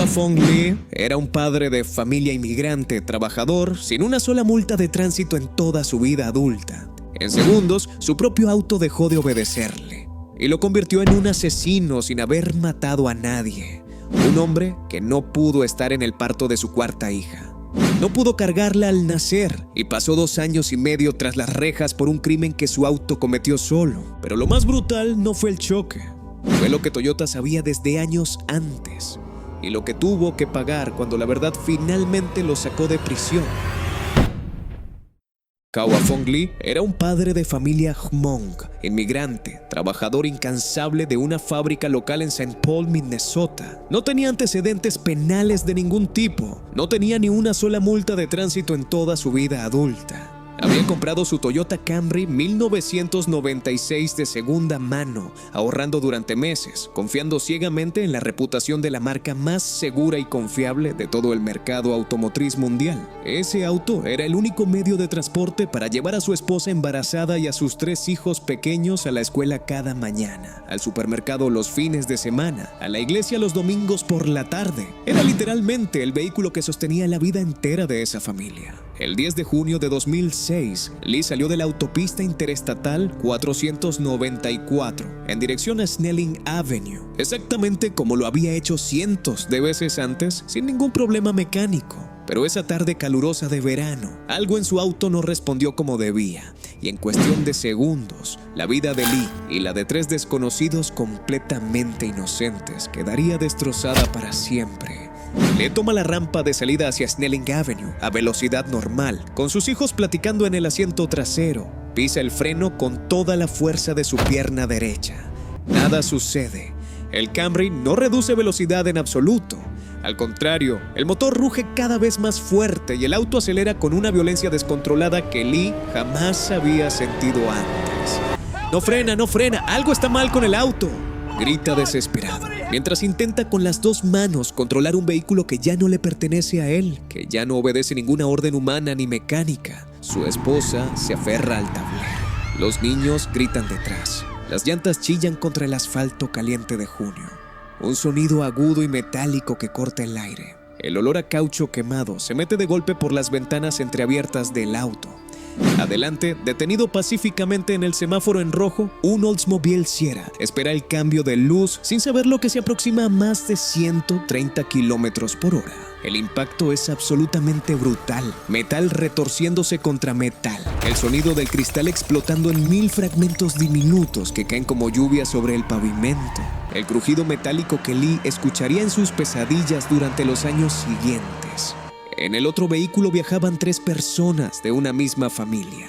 Kawa Fong Lee era un padre de familia inmigrante, trabajador, sin una sola multa de tránsito en toda su vida adulta. En segundos, su propio auto dejó de obedecerle y lo convirtió en un asesino sin haber matado a nadie. Un hombre que no pudo estar en el parto de su cuarta hija. No pudo cargarla al nacer y pasó 2 años y medio tras las rejas por un crimen que su auto cometió solo. Pero lo más brutal no fue el choque. Fue lo que Toyota sabía desde años antes y lo que tuvo que pagar cuando la verdad finalmente lo sacó de prisión. Kawa Fong Lee era un padre de familia Hmong, inmigrante, trabajador incansable de una fábrica local en St. Paul, Minnesota. No tenía antecedentes penales de ningún tipo, no tenía ni una sola multa de tránsito en toda su vida adulta. Había comprado su Toyota Camry 1996 de segunda mano, ahorrando durante meses, confiando ciegamente en la reputación de la marca más segura y confiable de todo el mercado automotriz mundial. Ese auto era el único medio de transporte para llevar a su esposa embarazada y a sus 3 hijos pequeños a la escuela cada mañana, al supermercado los fines de semana, a la iglesia los domingos por la tarde. Era literalmente el vehículo que sostenía la vida entera de esa familia. El 10 de junio de 2006, Lee salió de la autopista interestatal 494 en dirección a Snelling Avenue, exactamente como lo había hecho cientos de veces antes sin ningún problema mecánico. Pero esa tarde calurosa de verano, algo en su auto no respondió como debía, y en cuestión de segundos, la vida de Lee y la de 3 desconocidos completamente inocentes quedaría destrozada para siempre. Le toma la rampa de salida hacia Snelling Avenue a velocidad normal, con sus hijos platicando en el asiento trasero. Pisa el freno con toda la fuerza de su pierna derecha. Nada sucede. El Camry no reduce velocidad en absoluto. Al contrario, el motor ruge cada vez más fuerte y el auto acelera con una violencia descontrolada que Lee jamás había sentido antes. ¡No frena, no frena! ¡Algo está mal con el auto!, grita desesperado, mientras intenta con las 2 manos controlar un vehículo que ya no le pertenece a él, que ya no obedece ninguna orden humana ni mecánica. Su esposa se aferra al tablero. Los niños gritan detrás. Las llantas chillan contra el asfalto caliente de junio. Un sonido agudo y metálico que corta el aire. El olor a caucho quemado se mete de golpe por las ventanas entreabiertas del auto. Adelante, detenido pacíficamente en el semáforo en rojo, un Oldsmobile Sierra espera el cambio de luz sin saber lo que se aproxima a más de 130 kilómetros por hora. El impacto es absolutamente brutal, metal retorciéndose contra metal, el sonido del cristal explotando en 1000 fragmentos diminutos que caen como lluvia sobre el pavimento, el crujido metálico que Lee escucharía en sus pesadillas durante los años siguientes. En el otro vehículo viajaban 3 personas de una misma familia.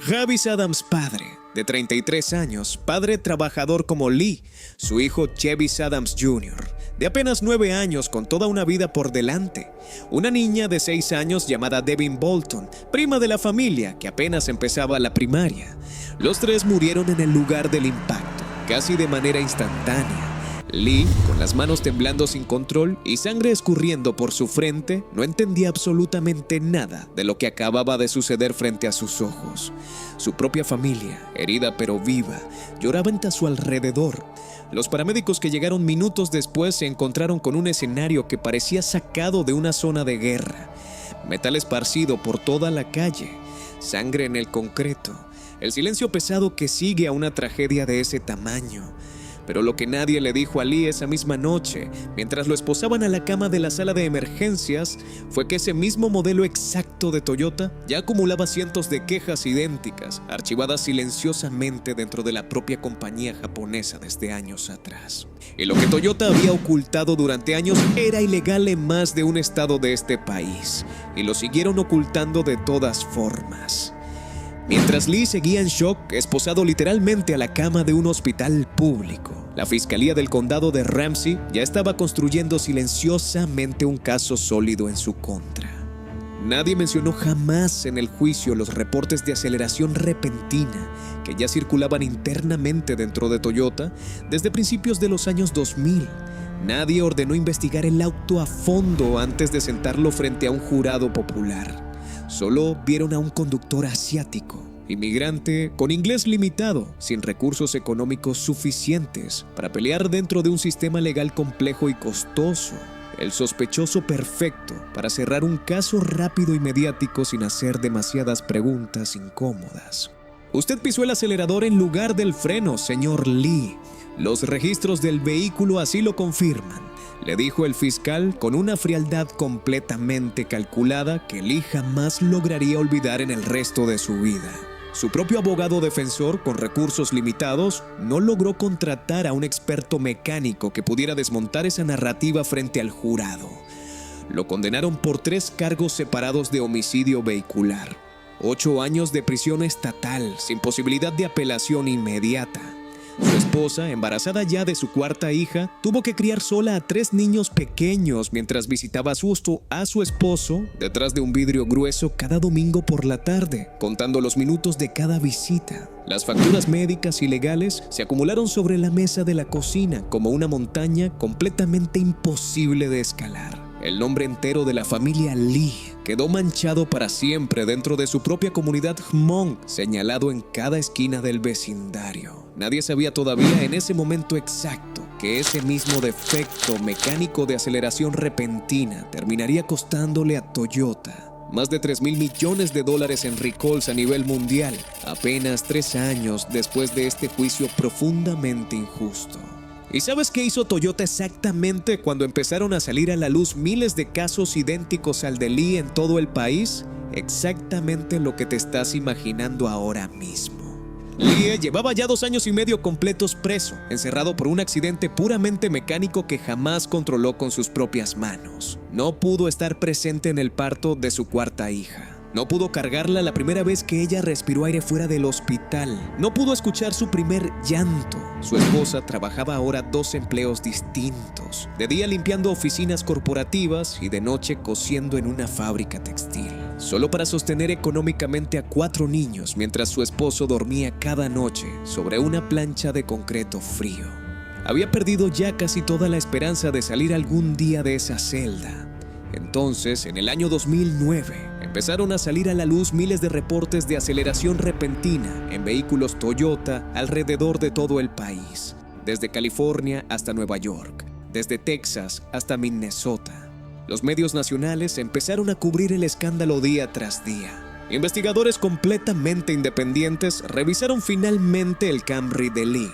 Javis Adams padre, de 33 años, padre trabajador como Lee, su hijo Chevis Adams Jr., de apenas 9 años con toda una vida por delante, una niña de 6 años llamada Devin Bolton, prima de la familia que apenas empezaba la primaria. Los 3 murieron en el lugar del impacto, casi de manera instantánea. Lee, con las manos temblando sin control y sangre escurriendo por su frente, no entendía absolutamente nada de lo que acababa de suceder frente a sus ojos. Su propia familia, herida pero viva, lloraba a su alrededor. Los paramédicos que llegaron minutos después se encontraron con un escenario que parecía sacado de una zona de guerra. Metal esparcido por toda la calle, sangre en el concreto, el silencio pesado que sigue a una tragedia de ese tamaño. Pero lo que nadie le dijo a Lee esa misma noche, mientras lo esposaban a la cama de la sala de emergencias, fue que ese mismo modelo exacto de Toyota ya acumulaba cientos de quejas idénticas, archivadas silenciosamente dentro de la propia compañía japonesa desde años atrás. Y lo que Toyota había ocultado durante años era ilegal en más de un estado de este país, y lo siguieron ocultando de todas formas. Mientras Lee seguía en shock, esposado literalmente a la cama de un hospital público, la Fiscalía del Condado de Ramsey ya estaba construyendo silenciosamente un caso sólido en su contra. Nadie mencionó jamás en el juicio los reportes de aceleración repentina que ya circulaban internamente dentro de Toyota desde principios de los años 2000. Nadie ordenó investigar el auto a fondo antes de sentarlo frente a un jurado popular. Solo vieron a un conductor asiático, inmigrante, con inglés limitado, sin recursos económicos suficientes para pelear dentro de un sistema legal complejo y costoso. el sospechoso perfecto para cerrar un caso rápido y mediático sin hacer demasiadas preguntas incómodas. Usted pisó el acelerador en lugar del freno, señor Lee. Los registros del vehículo así lo confirman, le dijo el fiscal con una frialdad completamente calculada que Lee jamás lograría olvidar en el resto de su vida. Su propio abogado defensor, con recursos limitados, no logró contratar a un experto mecánico que pudiera desmontar esa narrativa frente al jurado. Lo condenaron por 3 cargos separados de homicidio vehicular, 8 años de prisión estatal sin posibilidad de apelación inmediata. Su esposa, embarazada ya de su 4ª hija, tuvo que criar sola a 3 niños pequeños mientras visitaba a su esposo detrás de un vidrio grueso cada domingo por la tarde, contando los minutos de cada visita. Las facturas médicas y legales se acumularon sobre la mesa de la cocina como una montaña completamente imposible de escalar. El nombre entero de la familia Lee quedó manchado para siempre dentro de su propia comunidad Hmong, señalado en cada esquina del vecindario. Nadie sabía todavía en ese momento exacto que ese mismo defecto mecánico de aceleración repentina terminaría costándole a Toyota más de $3,000 millones en recalls a nivel mundial, apenas 3 años después de este juicio profundamente injusto. ¿Y sabes qué hizo Toyota exactamente cuando empezaron a salir a la luz miles de casos idénticos al de Lee en todo el país? Exactamente lo que te estás imaginando ahora mismo. Lee llevaba ya 2 años y medio completos preso, encerrado por un accidente puramente mecánico que jamás controló con sus propias manos. No pudo estar presente en el parto de su 4ª hija. No pudo cargarla la primera vez que ella respiró aire fuera del hospital. No pudo escuchar su primer llanto. Su esposa trabajaba ahora 2 empleos distintos. De día limpiando oficinas corporativas y de noche cosiendo en una fábrica textil. Solo para sostener económicamente a 4 niños mientras su esposo dormía cada noche sobre una plancha de concreto frío. Había perdido ya casi toda la esperanza de salir algún día de esa celda. Entonces, en el año 2009, empezaron a salir a la luz miles de reportes de aceleración repentina en vehículos Toyota alrededor de todo el país, desde California hasta Nueva York, desde Texas hasta Minnesota. Los medios nacionales empezaron a cubrir el escándalo día tras día. Investigadores completamente independientes revisaron finalmente el Camry de Lee,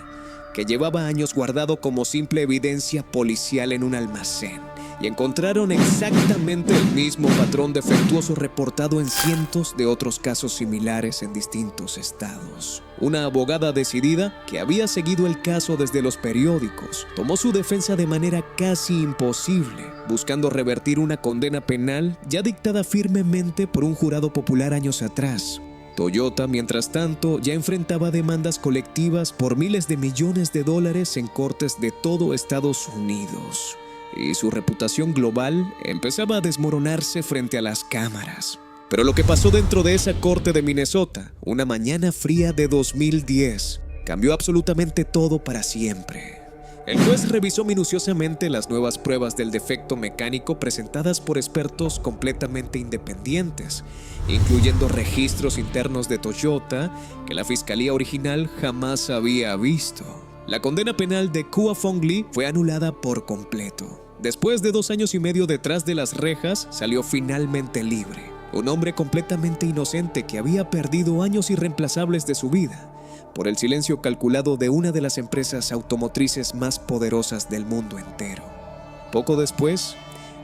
que llevaba años guardado como simple evidencia policial en un almacén, y encontraron exactamente el mismo patrón defectuoso reportado en cientos de otros casos similares en distintos estados. Una abogada decidida, que había seguido el caso desde los periódicos, tomó su defensa de manera casi imposible, buscando revertir una condena penal ya dictada firmemente por un jurado popular años atrás. Toyota, mientras tanto, ya enfrentaba demandas colectivas por miles de millones de dólares en cortes de todo Estados Unidos. Y su reputación global empezaba a desmoronarse frente a las cámaras. Pero lo que pasó dentro de esa corte de Minnesota, una mañana fría de 2010, cambió absolutamente todo para siempre. El juez revisó minuciosamente las nuevas pruebas del defecto mecánico presentadas por expertos completamente independientes, incluyendo registros internos de Toyota que la fiscalía original jamás había visto. La condena penal de Kua Fong Lee fue anulada por completo. Después de 2 años y medio detrás de las rejas, salió finalmente libre. Un hombre completamente inocente que había perdido años irreemplazables de su vida por el silencio calculado de una de las empresas automotrices más poderosas del mundo entero. Poco después,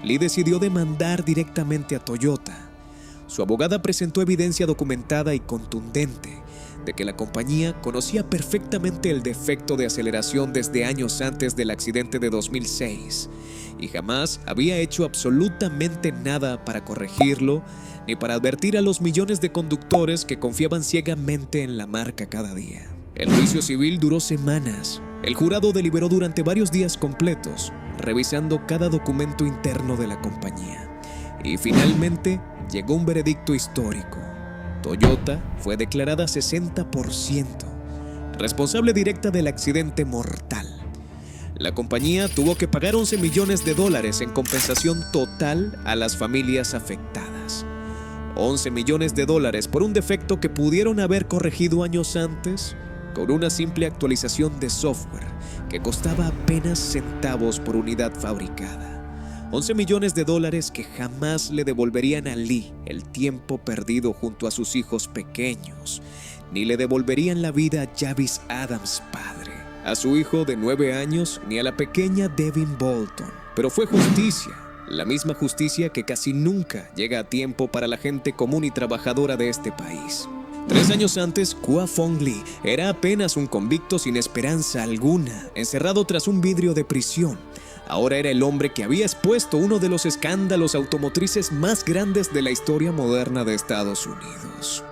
Lee decidió demandar directamente a Toyota. Su abogada presentó evidencia documentada y contundente de que la compañía conocía perfectamente el defecto de aceleración desde años antes del accidente de 2006 y jamás había hecho absolutamente nada para corregirlo ni para advertir a los millones de conductores que confiaban ciegamente en la marca cada día. El juicio civil duró semanas. El jurado deliberó durante varios días completos, revisando cada documento interno de la compañía. Y finalmente llegó un veredicto histórico. Toyota fue declarada 60% responsable directa del accidente mortal. La compañía tuvo que pagar $11 millones en compensación total a las familias afectadas. $11 millones por un defecto que pudieron haber corregido años antes con una simple actualización de software que costaba apenas centavos por unidad fabricada. $11 millones que jamás le devolverían a Lee el tiempo perdido junto a sus hijos pequeños, ni le devolverían la vida a Javis Adams padre, a su hijo de 9 años, ni a la pequeña Devin Bolton. Pero fue justicia, la misma justicia que casi nunca llega a tiempo para la gente común y trabajadora de este país. 3 años antes, Kua Fong Lee era apenas un convicto sin esperanza alguna, encerrado tras un vidrio de prisión. Ahora era el hombre que había expuesto uno de los escándalos automotrices más grandes de la historia moderna de Estados Unidos.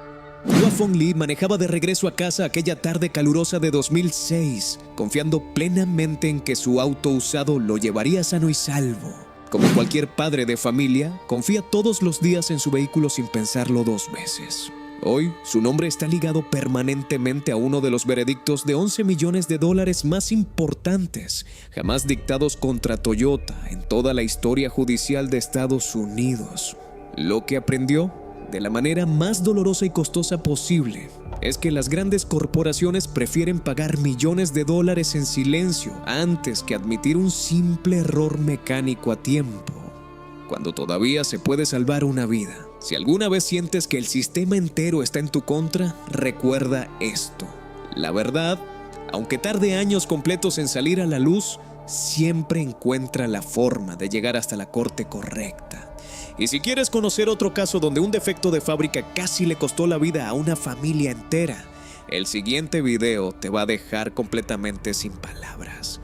Kua Fong Lee manejaba de regreso a casa aquella tarde calurosa de 2006, confiando plenamente en que su auto usado lo llevaría sano y salvo. Como cualquier padre de familia, confía todos los días en su vehículo sin pensarlo 2 veces. Hoy, su nombre está ligado permanentemente a uno de los veredictos de $11 millones más importantes jamás dictados contra Toyota en toda la historia judicial de Estados Unidos. Lo que aprendió, de la manera más dolorosa y costosa posible, es que las grandes corporaciones prefieren pagar millones de dólares en silencio antes que admitir un simple error mecánico a tiempo, cuando todavía se puede salvar una vida. Si alguna vez sientes que el sistema entero está en tu contra, recuerda esto. La verdad, aunque tarde años completos en salir a la luz, siempre encuentra la forma de llegar hasta la corte correcta. Y si quieres conocer otro caso donde un defecto de fábrica casi le costó la vida a una familia entera, el siguiente video te va a dejar completamente sin palabras.